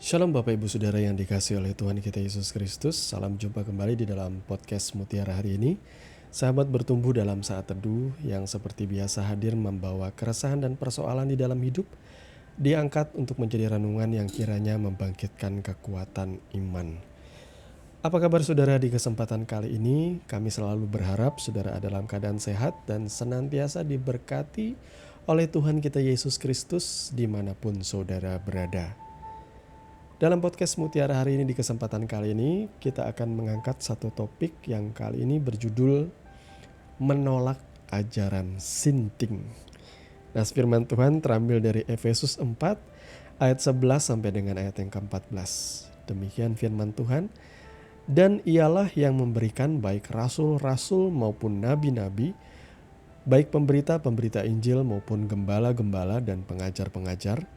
Shalom Bapak Ibu Saudara yang dikasihi oleh Tuhan kita Yesus Kristus. Salam jumpa kembali di dalam podcast Mutiara hari ini. Sahabat bertumbuh dalam saat teduh yang seperti biasa hadir membawa keresahan dan persoalan di dalam hidup, diangkat untuk menjadi renungan yang kiranya membangkitkan kekuatan iman. Apa kabar saudara di kesempatan kali ini? Kami selalu berharap saudara dalam keadaan sehat dan senantiasa diberkati oleh Tuhan kita Yesus Kristus dimanapun saudara berada. Dalam podcast Mutiara hari ini di kesempatan kali ini kita akan mengangkat satu topik yang kali ini berjudul menolak ajaran sinting. Nah, firman Tuhan terambil dari Efesus 4 ayat 11 sampai dengan ayat yang ke-14. Demikian firman Tuhan. Dan ialah yang memberikan baik rasul-rasul maupun nabi-nabi, baik pemberita-pemberita Injil maupun gembala-gembala dan pengajar-pengajar,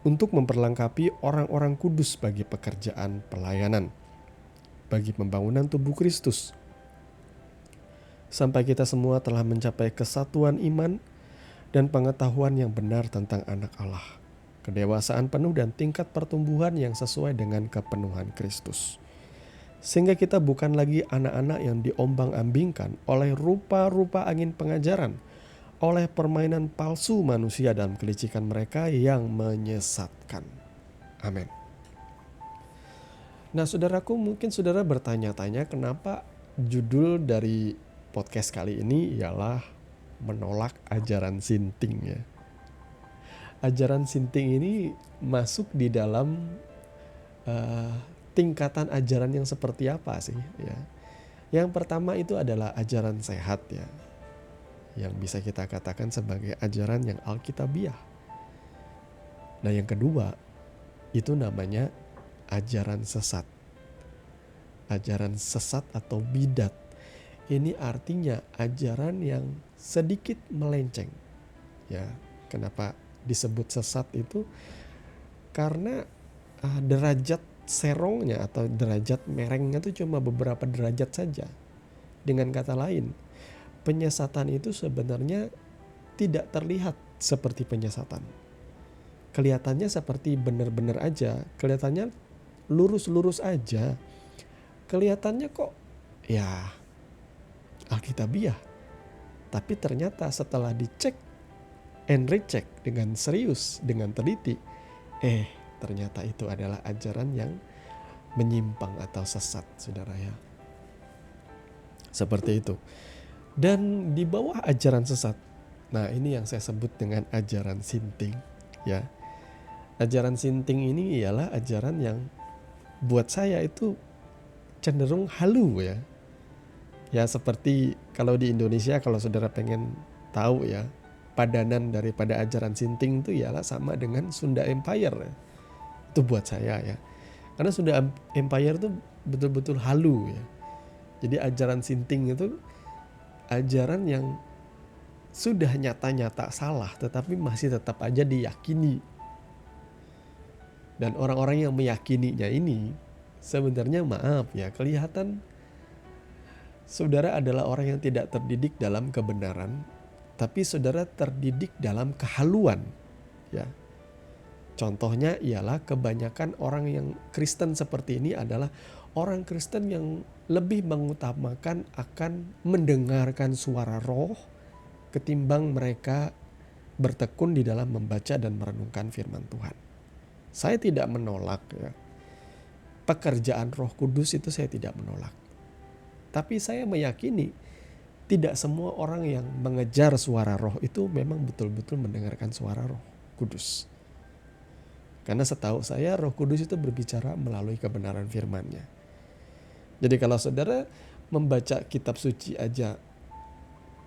untuk memperlengkapi orang-orang kudus bagi pekerjaan pelayanan, bagi pembangunan tubuh Kristus, sampai kita semua telah mencapai kesatuan iman dan pengetahuan yang benar tentang anak Allah, kedewasaan penuh dan tingkat pertumbuhan yang sesuai dengan kepenuhan Kristus. Sehingga kita bukan lagi anak-anak yang diombang-ambingkan oleh rupa-rupa angin pengajaran, oleh permainan palsu manusia dalam kelicikan mereka yang menyesatkan. Amin. Nah, saudaraku, mungkin saudara bertanya-tanya kenapa judul dari podcast kali ini ialah menolak ajaran sinting ya. Ajaran sinting ini masuk di dalam tingkatan ajaran yang seperti apa sih ya. Yang pertama itu adalah ajaran sehat ya, yang bisa kita katakan sebagai ajaran yang alkitabiah. Nah, yang kedua itu namanya ajaran sesat. Ajaran sesat atau bidat. Ini artinya ajaran yang sedikit melenceng. Ya, kenapa disebut sesat itu? Karena derajat serongnya atau derajat merengnya itu cuma beberapa derajat saja. Dengan kata lain, penyesatan itu sebenarnya tidak terlihat seperti penyesatan. Kelihatannya seperti benar-benar aja, kelihatannya lurus-lurus aja. Kelihatannya kok ya alkitabiah. Tapi ternyata setelah dicek and recheck dengan serius, dengan teliti, ternyata itu adalah ajaran yang menyimpang atau sesat, saudara ya. Seperti itu. Dan di bawah ajaran sesat, nah ini yang saya sebut dengan ajaran sinting ya. Ajaran sinting ini ialah ajaran yang buat saya itu cenderung halu ya. Ya seperti kalau di Indonesia, kalau saudara pengen tahu ya, padanan daripada ajaran sinting itu ialah sama dengan Sunda Empire ya. Itu buat saya ya. Karena Sunda Empire itu betul-betul halu ya. Jadi ajaran sinting itu ajaran yang sudah nyata-nyata salah tetapi masih tetap aja diyakini. Dan orang-orang yang meyakininya ini sebenarnya maaf ya, kelihatan saudara adalah orang yang tidak terdidik dalam kebenaran, tapi saudara terdidik dalam kehaluan ya. Contohnya ialah kebanyakan orang yang Kristen seperti ini adalah orang Kristen yang lebih mengutamakan akan mendengarkan suara roh ketimbang mereka bertekun di dalam membaca dan merenungkan firman Tuhan. Saya tidak menolak ya, pekerjaan Roh Kudus itu saya tidak menolak. Tapi saya meyakini tidak semua orang yang mengejar suara roh itu memang betul-betul mendengarkan suara Roh Kudus. Karena setahu saya Roh Kudus itu berbicara melalui kebenaran firman-Nya. Jadi kalau saudara membaca kitab suci aja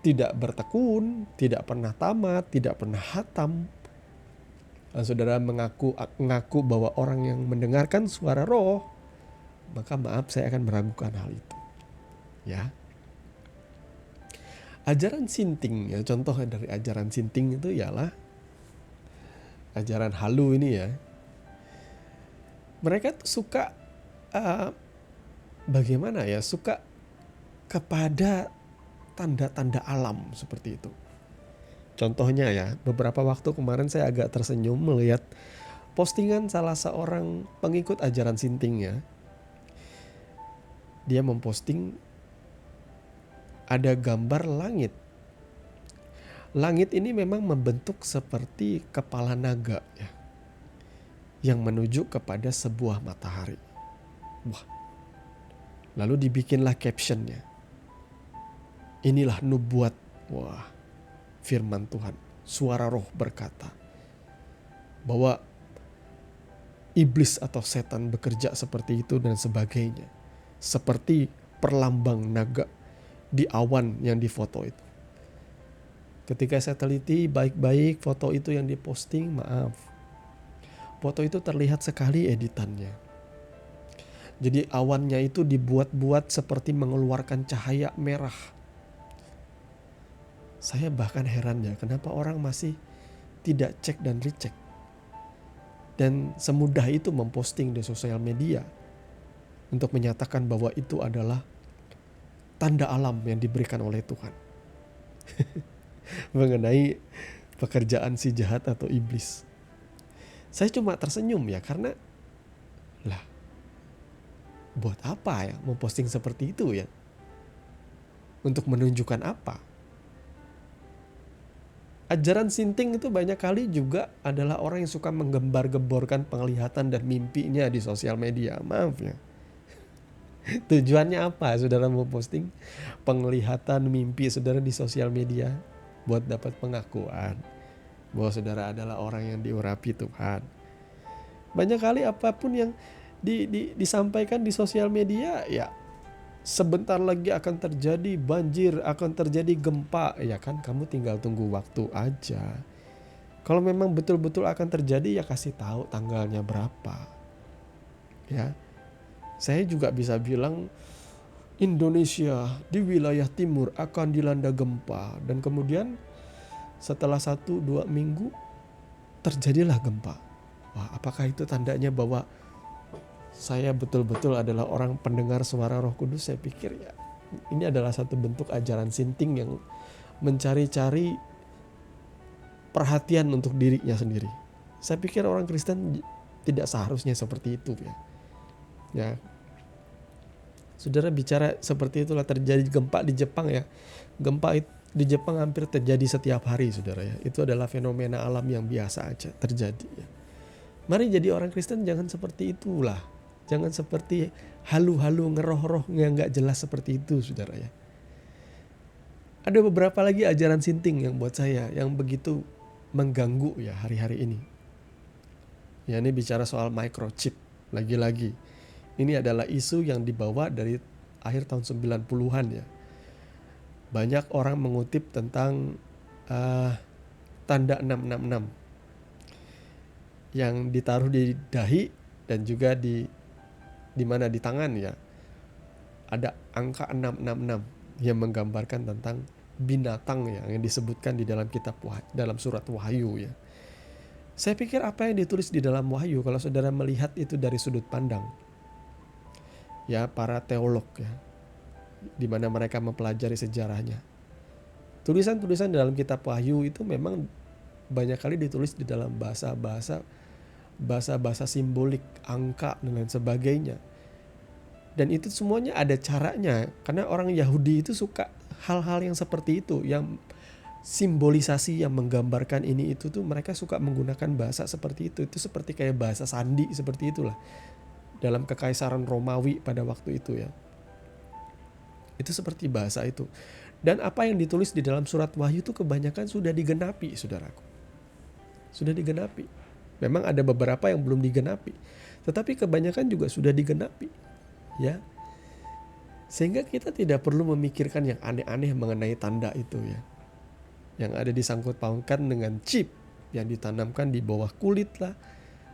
tidak bertekun, tidak pernah tamat, tidak pernah hatam, saudara mengaku bahwa orang yang mendengarkan suara roh, maka maaf saya akan meragukan hal itu. Ya. Ajaran sinting ya, contoh dari ajaran sinting itu ialah ajaran halu ini ya. Mereka tuh suka bagaimana ya, suka kepada tanda-tanda alam seperti itu. Contohnya ya, beberapa waktu kemarin saya agak tersenyum melihat postingan salah seorang pengikut ajaran sintingnya. Dia memposting ada gambar langit. Langit ini memang membentuk seperti kepala naga ya, yang menuju kepada sebuah matahari. Wah. Lalu dibikinlah captionnya. Inilah nubuat. Wah, firman Tuhan. Suara roh berkata bahwa iblis atau setan bekerja seperti itu dan sebagainya. Seperti perlambang naga di awan yang difoto itu. Ketika saya teliti baik-baik foto itu yang diposting, maaf. Foto itu terlihat sekali editannya. Jadi awannya itu dibuat-buat seperti mengeluarkan cahaya merah. Saya bahkan heran ya, kenapa orang masih tidak cek dan recheck. Dan semudah itu memposting di sosial media untuk menyatakan bahwa itu adalah tanda alam yang diberikan oleh Tuhan. Mengenai pekerjaan si jahat atau iblis. Saya cuma tersenyum ya, karena lah, buat apa ya memposting seperti itu ya? Untuk menunjukkan apa? Ajaran sinting itu banyak kali juga adalah orang yang suka menggembar-gemborkan penglihatan dan mimpinya di sosial media. Maaf ya. Tujuannya apa saudara mau posting penglihatan mimpi saudara di sosial media? Buat dapat pengakuan bahwa saudara adalah orang yang diurapi Tuhan. Banyak kali apapun yang disampaikan di sosial media, ya sebentar lagi akan terjadi banjir, akan terjadi gempa, ya kan, kamu tinggal tunggu waktu aja. Kalau memang betul-betul akan terjadi, ya kasih tahu tanggalnya berapa. Ya, saya juga bisa bilang Indonesia di wilayah timur akan dilanda gempa, dan kemudian setelah 1-2 minggu terjadilah gempa. Wah, apakah itu tandanya bahwa saya betul-betul adalah orang pendengar suara Roh Kudus? Saya pikir ya, ini adalah satu bentuk ajaran sinting yang mencari-cari perhatian untuk dirinya sendiri. Saya pikir orang Kristen tidak seharusnya seperti itu ya. Ya, saudara bicara seperti itulah, terjadi gempa di Jepang ya. Gempa di Jepang hampir terjadi setiap hari saudara ya. Itu adalah fenomena alam yang biasa aja terjadi ya. Mari jadi orang Kristen jangan seperti itulah. Jangan seperti halu-halu ngeroh-roh yang gak jelas seperti itu saudara ya. Ada beberapa lagi ajaran sinting yang buat saya yang begitu mengganggu ya hari-hari ini. Ya, ini bicara soal microchip lagi-lagi. Ini adalah isu yang dibawa dari akhir tahun 90-an ya. Banyak orang mengutip tentang tanda 666 yang ditaruh di dahi dan juga di mana di tangan ya. Ada angka 666 yang menggambarkan tentang binatang ya, yang disebutkan di dalam dalam surat Wahyu ya. Saya pikir apa yang ditulis di dalam Wahyu, kalau saudara melihat itu dari sudut pandang ya para teolog ya, di mana mereka mempelajari sejarahnya. Tulisan-tulisan dalam kitab Wahyu itu memang banyak kali ditulis di dalam bahasa-bahasa simbolik, angka dan lain sebagainya. Dan itu semuanya ada caranya, karena orang Yahudi itu suka hal-hal yang seperti itu, yang simbolisasi yang menggambarkan ini itu tuh mereka suka menggunakan bahasa seperti itu. Itu seperti kayak bahasa sandi seperti itulah dalam kekaisaran Romawi pada waktu itu ya. Itu seperti bahasa itu. Dan apa yang ditulis di dalam surat Wahyu itu kebanyakan sudah digenapi, saudaraku. Sudah digenapi. Memang ada beberapa yang belum digenapi, tetapi kebanyakan juga sudah digenapi. Ya. Sehingga kita tidak perlu memikirkan yang aneh-aneh mengenai tanda itu ya. Yang ada disangkut pautkan dengan chip yang ditanamkan di bawah kulit lah.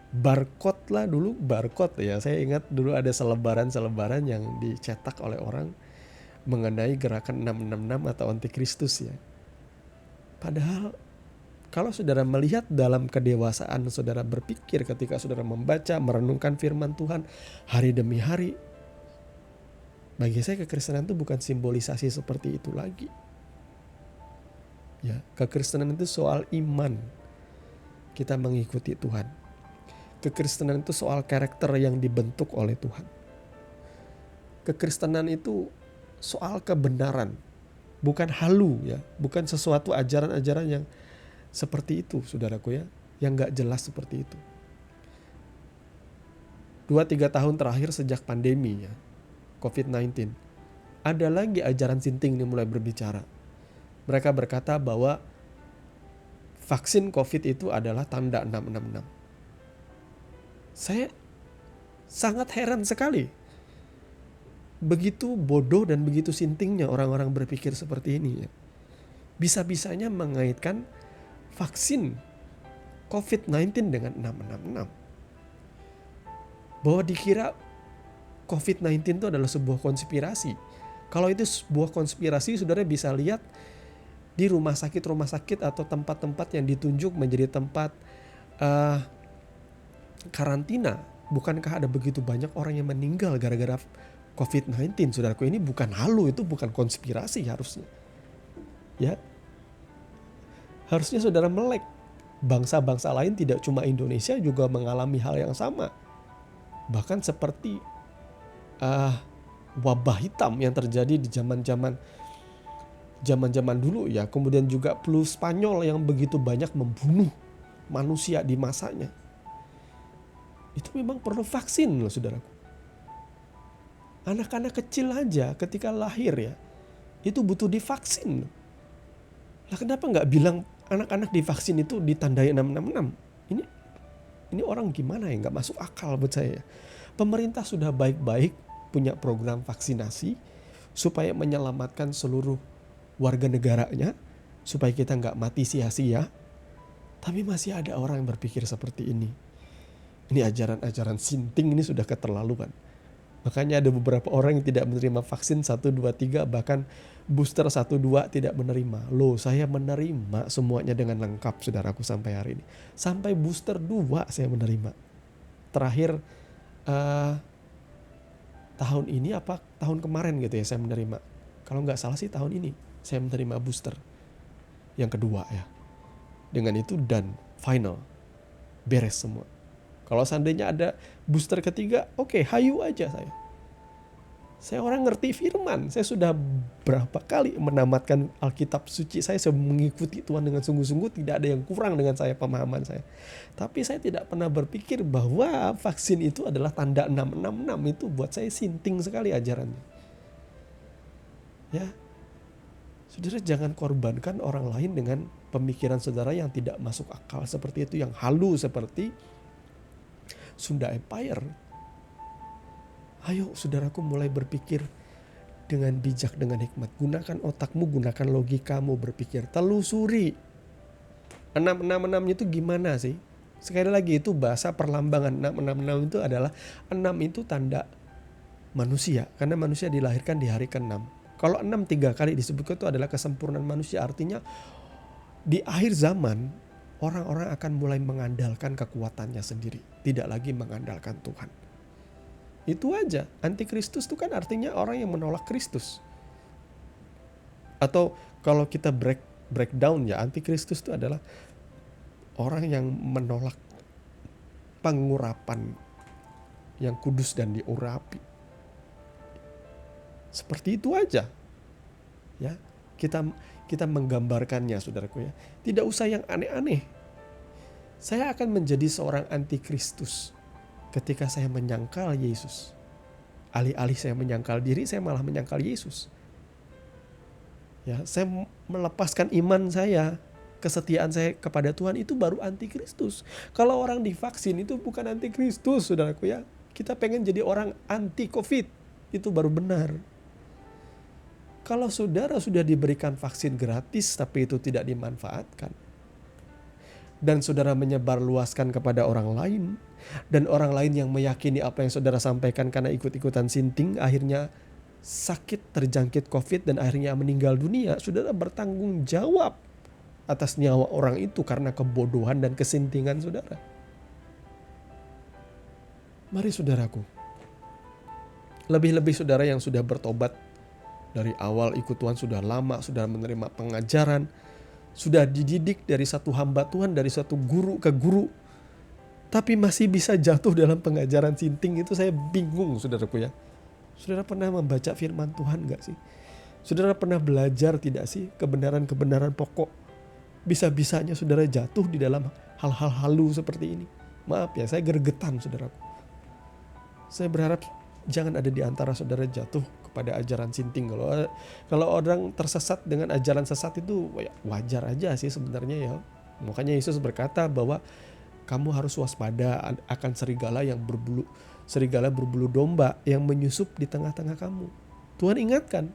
Barcode lah, dulu barcode ya. Saya ingat dulu ada selebaran yang dicetak oleh orang mengenai gerakan 666 atau antikristus ya. Padahal kalau saudara melihat dalam kedewasaan saudara berpikir ketika saudara membaca, merenungkan firman Tuhan hari demi hari, bagi saya kekristenan itu bukan simbolisasi seperti itu lagi. Ya, kekristenan itu soal iman. Kita mengikuti Tuhan. Kekristenan itu soal karakter yang dibentuk oleh Tuhan. Kekristenan itu soal kebenaran, bukan halu ya, bukan sesuatu ajaran-ajaran yang seperti itu, saudaraku ya, yang gak jelas seperti itu. 2-3 tahun terakhir sejak pandemi ya, COVID-19, ada lagi ajaran sinting yang mulai berbicara. Mereka berkata bahwa vaksin COVID itu adalah tanda 666. Saya sangat heran sekali. Begitu bodoh dan begitu sintingnya orang-orang berpikir seperti ini ya. Bisa-bisanya mengaitkan vaksin COVID-19 dengan 666. Bahwa dikira COVID-19 itu adalah sebuah konspirasi. Kalau itu sebuah konspirasi, saudara bisa lihat di rumah sakit atau tempat-tempat yang ditunjuk menjadi tempat karantina. Bukankah ada begitu banyak orang yang meninggal gara-gara COVID-19? Saudaraku, ini bukan halu, itu bukan konspirasi harusnya. Ya. Harusnya saudara melek. Bangsa-bangsa lain, tidak cuma Indonesia, juga mengalami hal yang sama. Bahkan seperti wabah hitam yang terjadi di zaman-zaman dulu ya. Kemudian juga flu Spanyol yang begitu banyak membunuh manusia di masanya. Itu memang perlu vaksin loh, saudaraku. Anak-anak kecil aja ketika lahir ya, itu butuh divaksin. Lah kenapa nggak bilang anak-anak divaksin itu ditandai 666? Ini orang gimana ya, nggak masuk akal buat saya. Pemerintah sudah baik-baik punya program vaksinasi supaya menyelamatkan seluruh warga negaranya, supaya kita nggak mati sia-sia. Tapi masih ada orang yang berpikir seperti ini. Ini ajaran-ajaran sinting ini sudah keterlaluan. Makanya ada beberapa orang yang tidak menerima vaksin 1, 2, 3, bahkan booster 1, 2 tidak menerima. Loh, saya menerima semuanya dengan lengkap, saudaraku, sampai hari ini. Sampai booster 2 saya menerima. Terakhir tahun ini apa tahun kemarin gitu ya saya menerima. Kalau nggak salah sih tahun ini saya menerima booster yang kedua ya. Dengan itu dan final, beres semua. Kalau seandainya ada booster ketiga, oke, hayu aja saya. Saya orang ngerti firman. Saya sudah berapa kali menamatkan Alkitab suci. Saya mengikuti Tuhan dengan sungguh-sungguh. Tidak ada yang kurang dengan saya, pemahaman saya. Tapi saya tidak pernah berpikir bahwa vaksin itu adalah tanda 666. Itu buat saya sinting sekali ajarannya. Ya, saudara jangan korbankan orang lain dengan pemikiran saudara yang tidak masuk akal seperti itu. Yang halu seperti Sunda Empire. Ayo saudaraku mulai berpikir dengan bijak, dengan hikmat. Gunakan otakmu, gunakan logikamu berpikir. Telusuri 666 itu gimana sih? Sekali lagi itu bahasa perlambangan. 666 itu adalah 6 itu tanda manusia. Karena manusia dilahirkan di hari ke-6. Kalau 6 3 kali disebutkan itu adalah kesempurnaan manusia. Artinya di akhir zaman orang-orang akan mulai mengandalkan kekuatannya sendiri. Tidak lagi mengandalkan Tuhan. Itu aja. Antikristus itu kan artinya orang yang menolak Kristus. Atau kalau kita breakdown ya, antikristus itu adalah orang yang menolak pengurapan yang kudus dan diurapi. Seperti itu aja. Ya, kita menggambarkannya, saudaraku ya. Tidak usah yang aneh-aneh. Saya akan menjadi seorang antikristus ketika saya menyangkal Yesus. Alih-alih saya menyangkal diri, saya malah menyangkal Yesus. Ya, saya melepaskan iman saya, kesetiaan saya kepada Tuhan, itu baru antikristus. Kalau orang divaksin itu bukan antikristus, saudaraku ya. Kita pengen jadi orang anti COVID, itu baru benar. Kalau saudara sudah diberikan vaksin gratis tapi itu tidak dimanfaatkan, dan saudara menyebarluaskan kepada orang lain, dan orang lain yang meyakini apa yang saudara sampaikan karena ikut-ikutan sinting, akhirnya sakit, terjangkit COVID dan akhirnya meninggal dunia, saudara bertanggung jawab atas nyawa orang itu karena kebodohan dan kesintingan saudara. Mari saudaraku, lebih-lebih saudara yang sudah bertobat dari awal ikut Tuhan, sudah lama, sudah menerima pengajaran, sudah dididik dari satu hamba Tuhan, dari satu guru ke guru. tapi masih bisa jatuh dalam pengajaran sinting, itu saya bingung saudaraku ya. Saudara pernah membaca firman Tuhan gak sih? Saudara pernah belajar tidak sih kebenaran-kebenaran pokok? Bisa-bisanya saudara jatuh di dalam hal-hal halu seperti ini. Maaf ya, saya gregetan saudaraku. Saya berharap jangan ada di antara saudara jatuh kepada ajaran sinting. Kalau orang tersesat dengan ajaran sesat itu wajar aja sih sebenarnya ya. Makanya Yesus berkata bahwa kamu harus waspada akan serigala berbulu domba yang menyusup di tengah-tengah kamu. Tuhan ingatkan.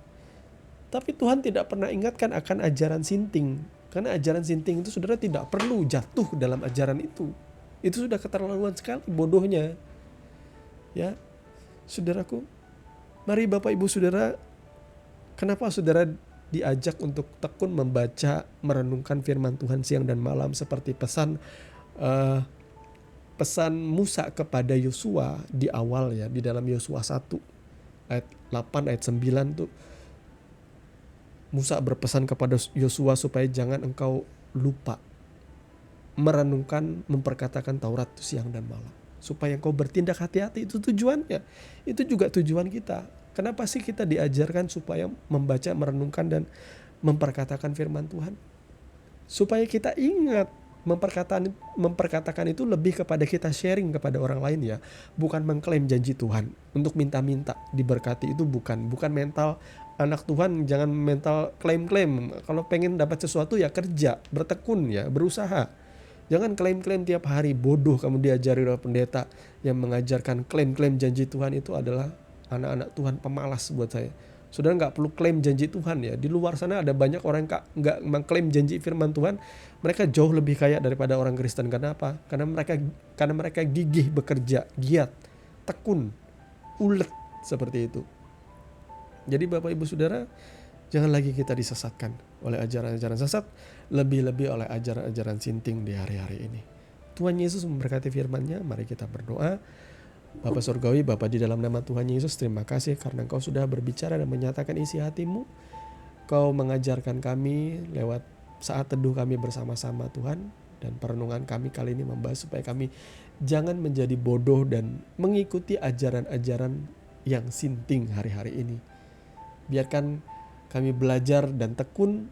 Tapi Tuhan tidak pernah ingatkan akan ajaran sinting. Karena ajaran sinting itu saudara tidak perlu jatuh dalam ajaran itu. Itu sudah keterlaluan sekali bodohnya. Ya, saudaraku, mari Bapak Ibu Saudara, kenapa saudara diajak untuk tekun membaca, merenungkan firman Tuhan siang dan malam seperti pesan Musa kepada Yosua di awal ya, di dalam Yosua 1 ayat 8 ayat 9 tuh. Musa berpesan kepada Yosua supaya jangan engkau lupa merenungkan, memperkatakan Taurat siang dan malam. Supaya engkau bertindak hati-hati, itu tujuannya. Itu juga tujuan kita. Kenapa sih kita diajarkan supaya membaca, merenungkan dan memperkatakan firman Tuhan? Supaya kita ingat, memperkatakan itu lebih kepada kita sharing kepada orang lain ya. Bukan mengklaim janji Tuhan. Untuk minta-minta diberkati itu bukan mental anak Tuhan, jangan mental klaim-klaim. Kalau pengen dapat sesuatu ya kerja, bertekun ya, berusaha. Jangan klaim-klaim tiap hari. Bodoh kamu diajari oleh pendeta yang mengajarkan klaim-klaim janji Tuhan. Itu adalah anak-anak Tuhan pemalas buat saya. Saudara gak perlu klaim janji Tuhan ya. Di luar sana ada banyak orang yang gak mengklaim janji firman Tuhan. Mereka jauh lebih kaya daripada orang Kristen. Kenapa? Karena mereka gigih bekerja, giat, tekun, ulet seperti itu. Jadi Bapak Ibu Saudara, jangan lagi kita disesatkan oleh ajaran-ajaran sesat, lebih-lebih oleh ajaran-ajaran sinting di hari-hari ini. Tuhan Yesus memberkati firman-Nya. Mari kita berdoa. Bapa Surgawi, Bapa di dalam nama Tuhan Yesus, terima kasih karena Engkau sudah berbicara dan menyatakan isi hati-Mu. Kau mengajarkan kami lewat saat teduh kami bersama-sama Tuhan. Dan perenungan kami kali ini membahas supaya kami jangan menjadi bodoh dan mengikuti ajaran-ajaran yang sinting hari-hari ini. Biarkan kami belajar dan tekun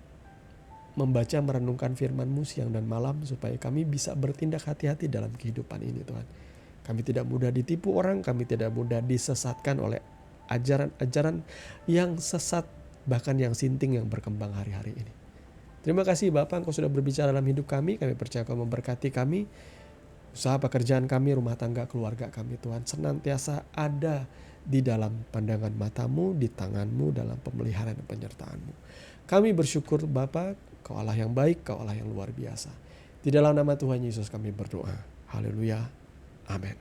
membaca, merenungkan firman-Mu siang dan malam supaya kami bisa bertindak hati-hati dalam kehidupan ini Tuhan. Kami tidak mudah ditipu orang, kami tidak mudah disesatkan oleh ajaran-ajaran yang sesat, bahkan yang sinting yang berkembang hari-hari ini. Terima kasih Bapak, Engkau sudah berbicara dalam hidup kami percaya Kau memberkati kami, usaha pekerjaan kami, rumah tangga, keluarga kami Tuhan, senantiasa ada di dalam pandangan mata-Mu, di tangan-Mu, dalam pemeliharaan dan penyertaan-Mu. Kami bersyukur Bapa, Kau Allah yang baik, Kau Allah yang luar biasa. Di dalam nama Tuhan Yesus kami berdoa. Haleluya. Amin.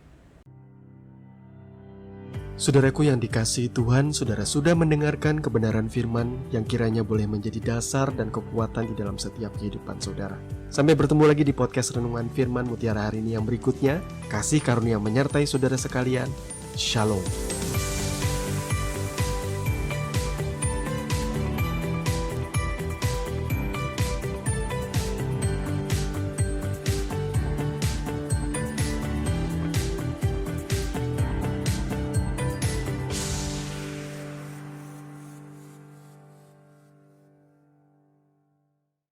Saudaraku yang dikasihi Tuhan, saudara sudah mendengarkan kebenaran firman yang kiranya boleh menjadi dasar dan kekuatan di dalam setiap kehidupan saudara. Sampai bertemu lagi di podcast Renungan Firman Mutiara hari ini yang berikutnya. Kasih karunia menyertai saudara sekalian. Shalom.